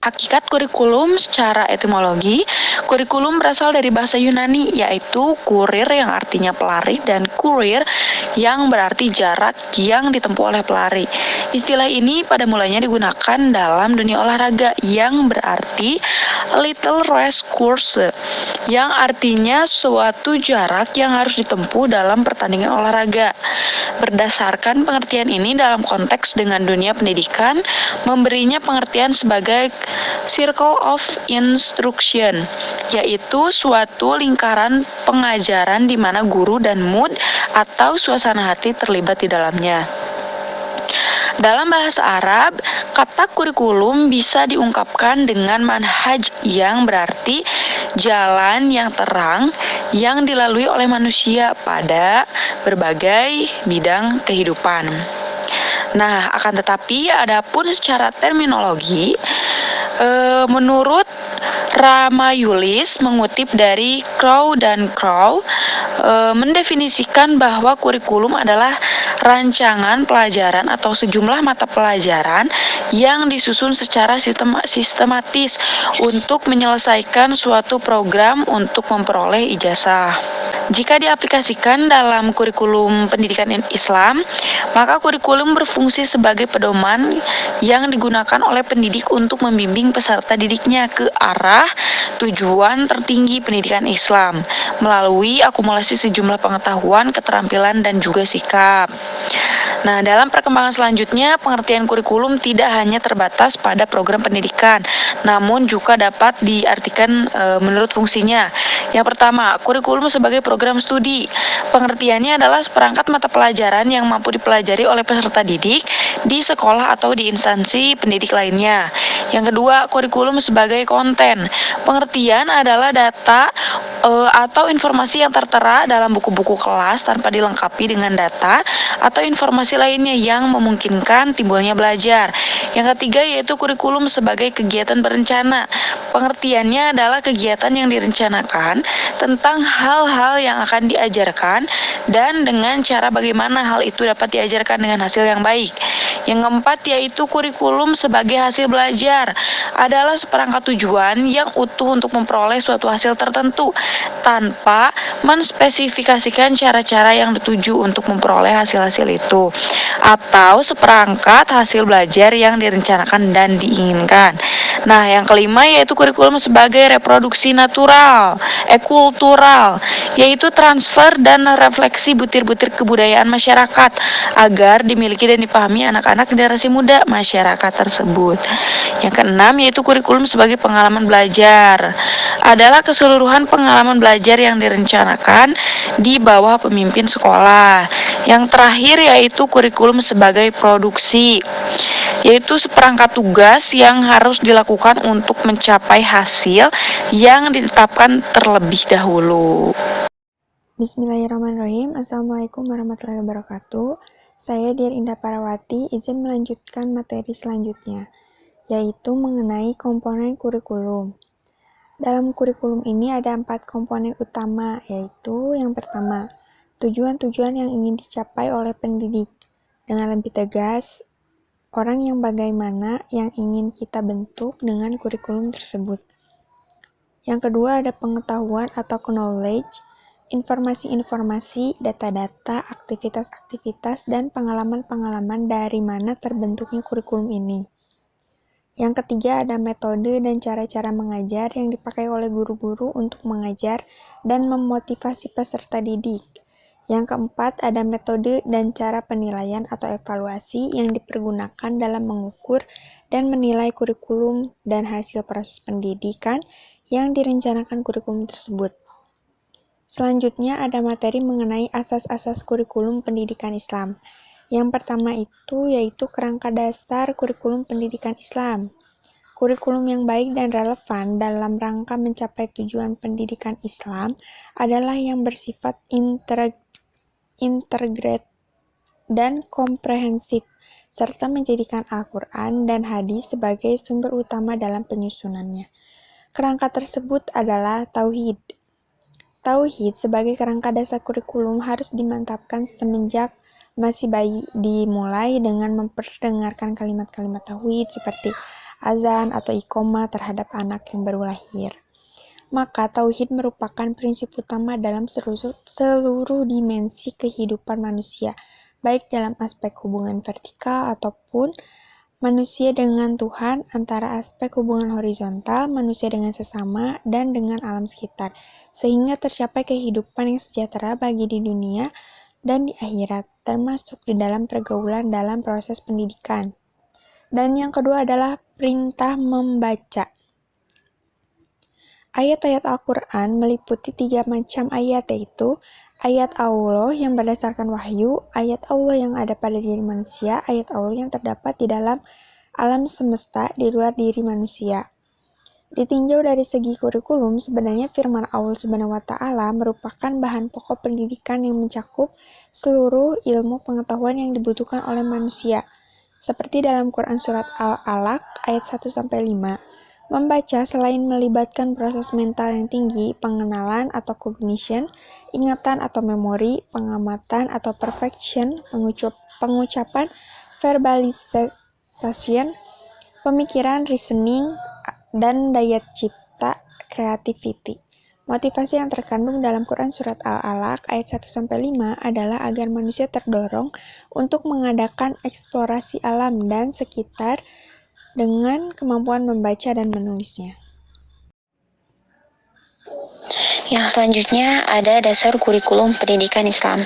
Hakikat kurikulum secara etimologi, kurikulum berasal dari bahasa Yunani, yaitu kurir yang artinya pelari dan kurir yang berarti jarak yang ditempuh oleh pelari. Istilah ini pada mulanya digunakan dalam dunia olahraga yang berarti little race course, yang artinya suatu jarak yang harus ditempuh dalam pertandingan olahraga. Berdasarkan pengertian ini dalam konteks dengan dunia pendidikan, memberinya pengertian sebagai circle of instruction, yaitu suatu lingkaran pengajaran di mana guru dan mood atau suasana hati terlibat di dalamnya. Dalam bahasa Arab, kata kurikulum bisa diungkapkan dengan manhaj yang berarti jalan yang terang yang dilalui oleh manusia pada berbagai bidang kehidupan. Nah, akan tetapi adapun secara terminologi, menurut Ramayulis mengutip dari Crow dan Crow, mendefinisikan bahwa kurikulum adalah rancangan pelajaran atau sejumlah mata pelajaran yang disusun secara sistematis untuk menyelesaikan suatu program untuk memperoleh ijazah. Jika diaplikasikan dalam kurikulum pendidikan Islam, maka kurikulum berfungsi sebagai pedoman yang digunakan oleh pendidik untuk membimbing peserta didiknya ke arah tujuan tertinggi pendidikan Islam melalui akumulasi sejumlah pengetahuan, keterampilan, dan juga sikap. Nah, dalam perkembangan selanjutnya, pengertian kurikulum tidak hanya terbatas pada program pendidikan, namun juga dapat diartikan menurut fungsinya. Yang pertama, kurikulum sebagai program studi. Pengertiannya adalah seperangkat mata pelajaran yang mampu dipelajari oleh peserta didik di sekolah atau di instansi pendidik lainnya. Yang kedua, kurikulum sebagai konten. Pengertian adalah data atau informasi yang tertera dalam buku-buku kelas tanpa dilengkapi dengan data atau informasi lainnya yang memungkinkan timbulnya belajar. Yang ketiga yaitu kurikulum sebagai kegiatan berencana. Pengertiannya adalah kegiatan yang direncanakan tentang hal-hal yang akan diajarkan dan dengan cara bagaimana hal itu dapat diajarkan dengan hasil yang baik. Yang keempat yaitu kurikulum sebagai hasil belajar adalah seperangkat tujuan yang utuh untuk memperoleh suatu hasil tertentu tanpa menspesifikasikan cara-cara yang dituju untuk memperoleh hasil-hasil itu, atau seperangkat hasil belajar yang direncanakan dan diinginkan. Nah, yang kelima yaitu kurikulum sebagai reproduksi kultural, yaitu transfer dan refleksi butir-butir kebudayaan masyarakat agar dimiliki dan dipahami anak-anak generasi muda masyarakat tersebut. Yang keenam yaitu kurikulum sebagai pengalaman belajar, adalah keseluruhan pengalaman belajar yang direncanakan di bawah pemimpin sekolah. Yang terakhir yaitu kurikulum sebagai produksi, yaitu seperangkat tugas yang harus dilakukan untuk mencapai hasil yang ditetapkan terlebih dahulu. Bismillahirrahmanirrahim. Assalamualaikum warahmatullahi wabarakatuh. Saya Dian Indah Parawati, izin melanjutkan materi selanjutnya, yaitu mengenai komponen kurikulum. Dalam kurikulum ini ada 4 komponen utama, yaitu yang pertama, tujuan-tujuan yang ingin dicapai oleh pendidik. Dengan lebih tegas, orang yang bagaimana yang ingin kita bentuk dengan kurikulum tersebut. Yang kedua ada pengetahuan atau knowledge, informasi-informasi, data-data, aktivitas-aktivitas, dan pengalaman-pengalaman dari mana terbentuknya kurikulum ini. Yang ketiga ada metode dan cara-cara mengajar yang dipakai oleh guru-guru untuk mengajar dan memotivasi peserta didik. Yang keempat ada metode dan cara penilaian atau evaluasi yang dipergunakan dalam mengukur dan menilai kurikulum dan hasil proses pendidikan yang direncanakan kurikulum tersebut. Selanjutnya ada materi mengenai asas-asas kurikulum pendidikan Islam. Yang pertama itu yaitu kerangka dasar kurikulum pendidikan Islam. Kurikulum yang baik dan relevan dalam rangka mencapai tujuan pendidikan Islam adalah yang bersifat integrated dan komprehensif, serta menjadikan Al-Quran dan hadis sebagai sumber utama dalam penyusunannya. Kerangka tersebut adalah Tauhid. Tauhid sebagai kerangka dasar kurikulum harus dimantapkan semenjak masih bayi, dimulai dengan memperdengarkan kalimat-kalimat tauhid seperti azan atau iqomah terhadap anak yang baru lahir. Maka tauhid merupakan prinsip utama dalam seluruh dimensi kehidupan manusia, baik dalam aspek hubungan vertikal ataupun manusia dengan Tuhan, antara aspek hubungan horizontal, manusia dengan sesama, dan dengan alam sekitar, sehingga tercapai kehidupan yang sejahtera bagi di dunia dan di akhirat, termasuk di dalam pergaulan dalam proses pendidikan. Dan yang kedua adalah perintah membaca. Ayat-ayat Al-Quran meliputi 3 macam ayat, yaitu ayat Allah yang berdasarkan wahyu, ayat Allah yang ada pada diri manusia, ayat Allah yang terdapat di dalam alam semesta di luar diri manusia. Ditinjau dari segi kurikulum, sebenarnya firman Allah Subhanahu wa Ta'ala merupakan bahan pokok pendidikan yang mencakup seluruh ilmu pengetahuan yang dibutuhkan oleh manusia. Seperti dalam Quran Surat Al-Alaq ayat 1-5. Membaca selain melibatkan proses mental yang tinggi, pengenalan atau cognition, ingatan atau memori, pengamatan atau perfection, pengucapan, verbalization, pemikiran, reasoning, dan daya cipta, creativity. Motivasi yang terkandung dalam Quran Surat Al-Alaq ayat 1-5 adalah agar manusia terdorong untuk mengadakan eksplorasi alam dan sekitar dengan kemampuan membaca dan menulisnya. Yang selanjutnya ada dasar kurikulum pendidikan Islam.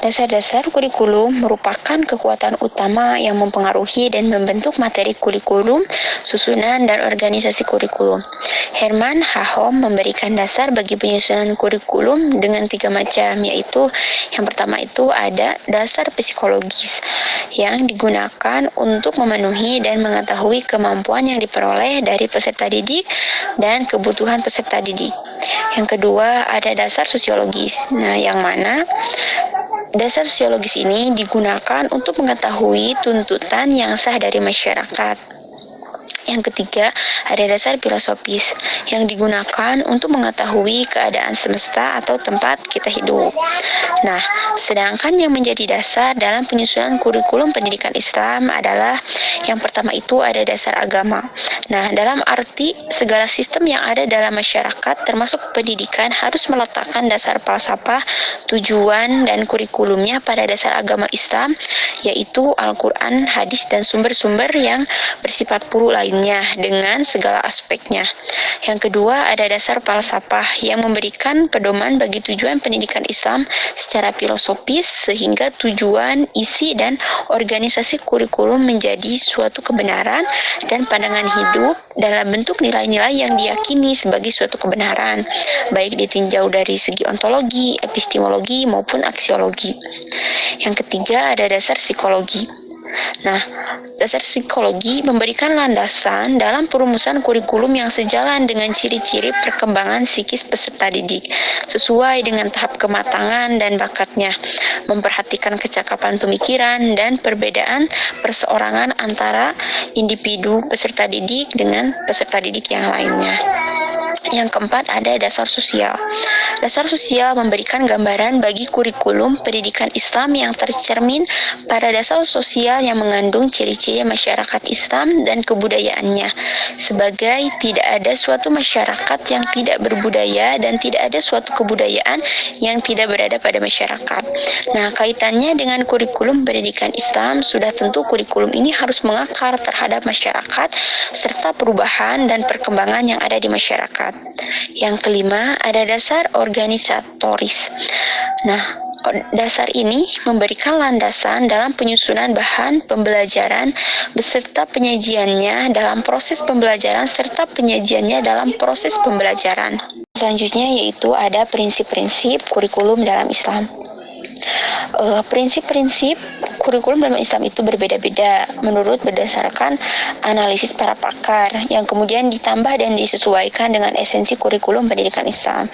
Dasar-dasar kurikulum merupakan kekuatan utama yang mempengaruhi dan membentuk materi kurikulum, susunan, dan organisasi kurikulum. Herman Hahom memberikan dasar bagi penyusunan kurikulum dengan 3 macam, yaitu yang pertama itu ada dasar psikologis yang digunakan untuk memenuhi dan mengetahui kemampuan yang diperoleh dari peserta didik dan kebutuhan peserta didik. Yang kedua ada dasar sosiologis. Nah, yang mana dasar sosiologis ini digunakan untuk mengetahui tuntutan yang sah dari masyarakat. Yang ketiga, ada dasar filosofis yang digunakan untuk mengetahui keadaan semesta atau tempat kita hidup. Nah, sedangkan yang menjadi dasar dalam penyusunan kurikulum pendidikan Islam adalah yang pertama itu ada dasar agama. Nah, dalam arti segala sistem yang ada dalam masyarakat termasuk pendidikan harus meletakkan dasar falsafah, tujuan, dan kurikulumnya pada dasar agama Islam, yaitu Al-Quran, hadis, dan sumber-sumber yang bersifat puru lainnya dengan segala aspeknya. Yang kedua ada dasar falsafah yang memberikan pedoman bagi tujuan pendidikan Islam secara filosofis sehingga tujuan, isi, dan organisasi kurikulum menjadi suatu kebenaran dan pandangan hidup dalam bentuk nilai-nilai yang diyakini sebagai suatu kebenaran, baik ditinjau dari segi ontologi, epistemologi, maupun aksiologi. Yang ketiga ada dasar psikologi. Nah, dasar psikologi memberikan landasan dalam perumusan kurikulum yang sejalan dengan ciri-ciri perkembangan psikis peserta didik, sesuai dengan tahap kematangan dan bakatnya, memperhatikan kecakapan pemikiran dan perbedaan perseorangan antara individu peserta didik dengan peserta didik yang lainnya. Yang keempat ada dasar sosial. Dasar sosial memberikan gambaran bagi kurikulum pendidikan Islam yang tercermin pada dasar sosial yang mengandung ciri-ciri masyarakat Islam dan kebudayaannya. Sebagai tidak ada suatu masyarakat yang tidak berbudaya dan tidak ada suatu kebudayaan yang tidak berada pada masyarakat. Nah, kaitannya dengan kurikulum pendidikan Islam sudah tentu kurikulum ini harus mengakar terhadap masyarakat serta perubahan dan perkembangan yang ada di masyarakat. Yang kelima ada dasar organisatoris. Nah, dasar ini memberikan landasan dalam penyusunan bahan pembelajaran beserta penyajiannya dalam proses pembelajaran serta penyajiannya dalam proses pembelajaran. Selanjutnya yaitu ada prinsip-prinsip kurikulum dalam Islam. Prinsip-prinsip kurikulum dalam Islam itu berbeda-beda menurut berdasarkan analisis para pakar yang kemudian ditambah dan disesuaikan dengan esensi kurikulum pendidikan Islam.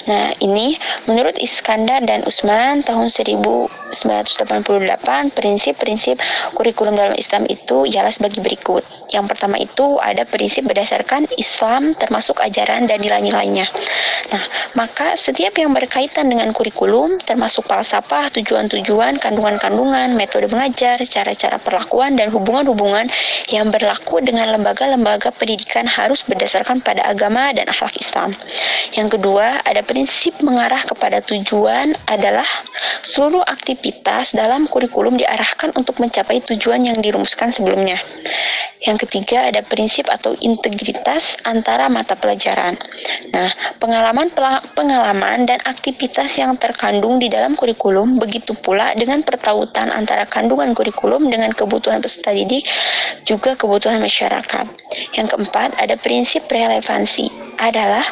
Nah, ini menurut Iskandar dan Usman tahun 1988, prinsip-prinsip kurikulum dalam Islam itu ialah sebagai berikut. Yang pertama itu ada prinsip berdasarkan Islam termasuk ajaran dan nilai-nilainya. Nah, maka setiap yang berkaitan dengan kurikulum termasuk falsafah, tujuan-tujuan, kandungan-kandungan, metode metode mengajar, cara-cara perlakuan, dan hubungan-hubungan yang berlaku dengan lembaga-lembaga pendidikan harus berdasarkan pada agama dan akhlak Islam. Yang kedua, ada prinsip mengarah kepada tujuan adalah seluruh aktivitas dalam kurikulum diarahkan untuk mencapai tujuan yang dirumuskan sebelumnya. Yang ketiga, ada prinsip atau integritas antara mata pelajaran. Nah, pengalaman dan aktivitas yang terkandung di dalam kurikulum, begitu pula dengan pertautan antara kandungan kurikulum dengan kebutuhan peserta didik, juga kebutuhan masyarakat. Yang keempat, ada prinsip relevansi, adalah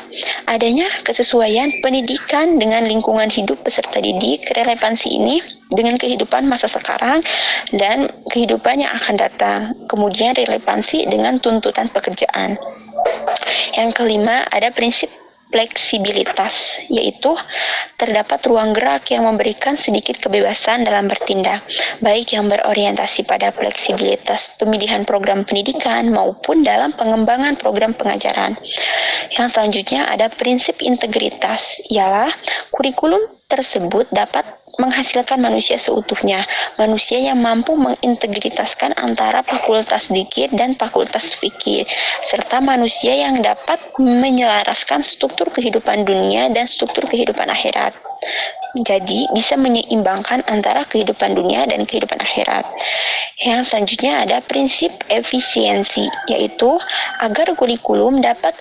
adanya kesesuaian pendidikan dengan lingkungan hidup peserta didik. Relevansi ini dengan kehidupan masa sekarang dan kehidupan yang akan datang. Kemudian relevansi dengan tuntutan pekerjaan. Yang kelima, ada prinsip fleksibilitas, yaitu terdapat ruang gerak yang memberikan sedikit kebebasan dalam bertindak, baik yang berorientasi pada fleksibilitas pemilihan program pendidikan maupun dalam pengembangan program pengajaran. Yang selanjutnya ada prinsip integritas, ialah kurikulum tersebut dapat menghasilkan manusia seutuhnya, manusia yang mampu mengintegritaskan antara fakultas dzikir dan fakultas fikih, serta manusia yang dapat menyelaraskan struktur kehidupan dunia dan struktur kehidupan akhirat. Jadi, bisa menyeimbangkan antara kehidupan dunia dan kehidupan akhirat. Yang selanjutnya ada prinsip efisiensi, yaitu agar kurikulum dapat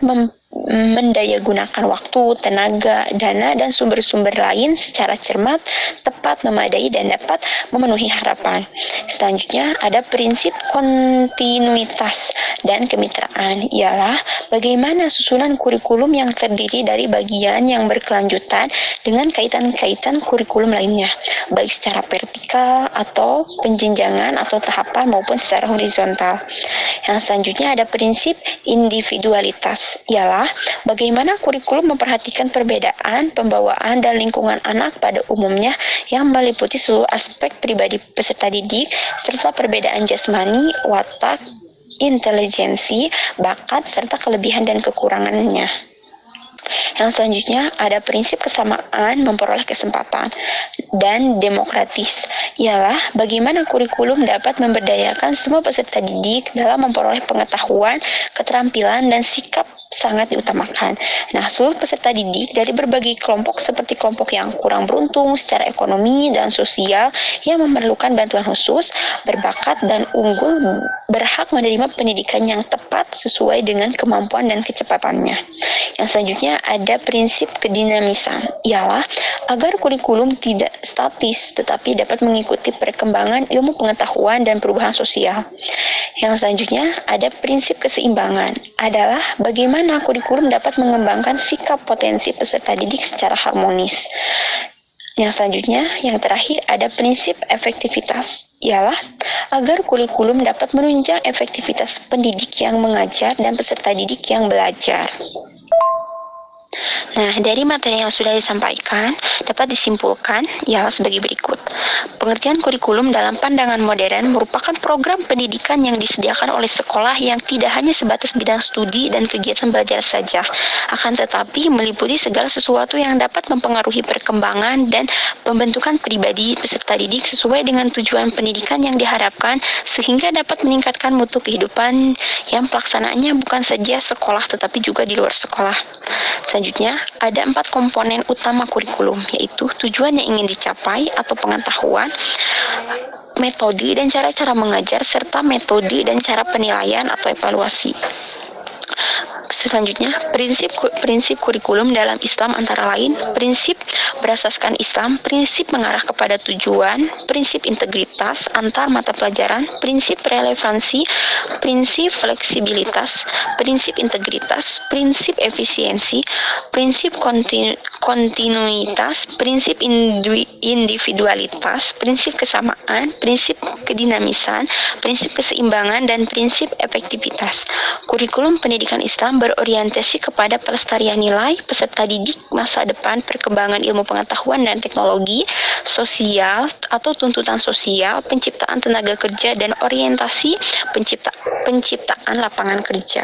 mendayagunakan waktu, tenaga, dana, dan sumber-sumber lain secara cermat, tepat, memadai, dan dapat memenuhi harapan. Selanjutnya ada prinsip kontinuitas dan kemitraan, ialah bagaimana susunan kurikulum yang terdiri dari bagian yang berkelanjutan dengan kaitan-kaitan kurikulum lainnya, baik secara vertikal atau penjenjangan atau tahapan maupun secara horizontal. Yang selanjutnya ada prinsip individualitas, ialah bagaimana kurikulum memperhatikan perbedaan, pembawaan, dan lingkungan anak pada umumnya yang meliputi seluruh aspek pribadi peserta didik, serta perbedaan jasmani, watak, intelijensi, bakat, serta kelebihan dan kekurangannya. Yang selanjutnya ada prinsip kesamaan memperoleh kesempatan dan demokratis, ialah bagaimana kurikulum dapat memberdayakan semua peserta didik dalam memperoleh pengetahuan, keterampilan, dan sikap sangat diutamakan. Nah, seluruh peserta didik dari berbagai kelompok seperti kelompok yang kurang beruntung secara ekonomi dan sosial yang memerlukan bantuan khusus, berbakat, dan unggul berhak menerima pendidikan yang tepat sesuai dengan kemampuan dan kecepatannya. Yang selanjutnya ada prinsip kedinamisan, ialah agar kurikulum tidak statis tetapi dapat mengikuti perkembangan ilmu pengetahuan dan perubahan sosial. Yang selanjutnya ada prinsip keseimbangan, adalah bagaimana kurikulum dapat mengembangkan sikap potensi peserta didik secara harmonis. Yang selanjutnya, yang terakhir ada prinsip efektivitas, ialah agar kurikulum dapat menunjang efektivitas pendidik yang mengajar dan peserta didik yang belajar. Nah, dari materi yang sudah disampaikan, dapat disimpulkan ialah sebagai berikut. Pengertian kurikulum dalam pandangan modern merupakan program pendidikan yang disediakan oleh sekolah yang tidak hanya sebatas bidang studi dan kegiatan belajar saja, akan tetapi meliputi segala sesuatu yang dapat mempengaruhi perkembangan dan pembentukan pribadi peserta didik sesuai dengan tujuan pendidikan yang diharapkan, sehingga dapat meningkatkan mutu kehidupan yang pelaksanaannya bukan saja sekolah tetapi juga di luar sekolah. Selanjutnya, ada 4 komponen utama kurikulum, yaitu tujuan yang ingin dicapai atau pengetahuan, metode dan cara-cara mengajar, serta metode dan cara penilaian atau evaluasi. Selanjutnya, prinsip kurikulum dalam Islam antara lain prinsip berasaskan Islam, prinsip mengarah kepada tujuan, prinsip integritas antar mata pelajaran, prinsip relevansi, prinsip fleksibilitas, prinsip integritas, prinsip efisiensi, prinsip kontinuitas, prinsip individualitas, prinsip kesamaan, prinsip kedinamisan, prinsip keseimbangan, dan prinsip efektivitas. Kurikulum pendidikan Islam berorientasi kepada pelestarian nilai peserta didik, masa depan, perkembangan ilmu pengetahuan dan teknologi, sosial atau tuntutan sosial, penciptaan tenaga kerja, dan orientasi penciptaan lapangan kerja.